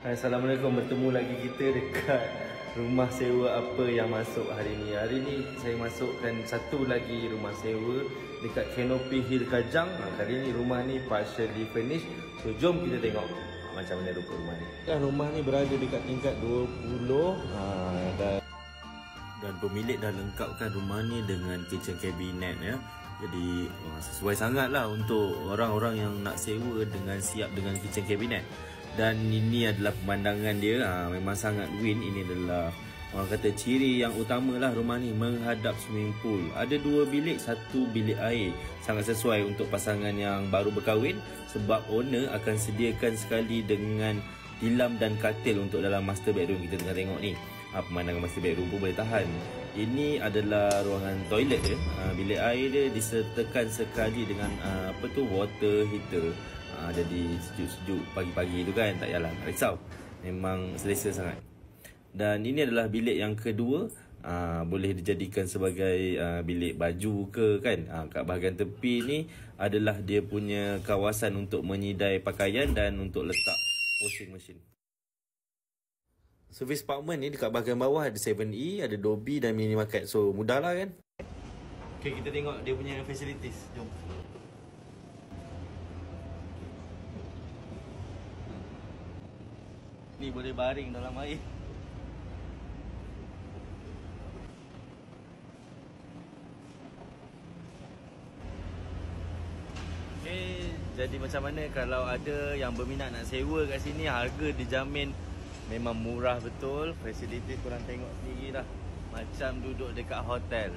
Assalamualaikum, bertemu lagi kita dekat rumah sewa apa yang masuk hari ni. Hari ni saya masukkan satu lagi rumah sewa dekat Canopy Hill Kajang. Kali ni rumah ni partially furnished. So jom kita tengok macam mana rupa rumah ni. Rumah ni berada dekat tingkat 20 dan pemilik dah lengkapkan rumah ni dengan kitchen cabinet ya. Jadi sesuai sangat lah untuk orang-orang yang nak sewa dengan siap dengan kitchen cabinet. Dan ini adalah pemandangan dia, memang sangat win. Ini adalah orang kata ciri yang utama lah rumah ni, menghadap swimming pool. Ada 2 bilik, 1 bilik air. Sangat sesuai untuk pasangan yang baru berkahwin, sebab owner akan sediakan sekali dengan tilam dan katil untuk dalam master bedroom kita tengah tengok ni. Pemandangan master bedroom pun boleh tahan. Ini adalah ruangan toilet dia. Bilik air dia disertakan sekali dengan water heater. Jadi sejuk-sejuk pagi-pagi tu kan, tak payahlah nak risau. Memang selesa sangat. Dan ini adalah bilik yang kedua. Boleh dijadikan sebagai bilik baju ke kan. Kat bahagian tepi ni adalah dia punya kawasan untuk menyidai pakaian dan untuk letak washing machine. Service apartment ni dekat bahagian bawah ada 7E, ada Dobby dan mini market. So mudah lah kan. Okay, kita tengok dia punya facilities. Jom. Ni boleh baring dalam air. Okay, jadi macam mana kalau ada yang berminat nak sewa kat sini, harga dijamin memang murah betul. Facility korang tengok sendiri lah, macam duduk dekat hotel.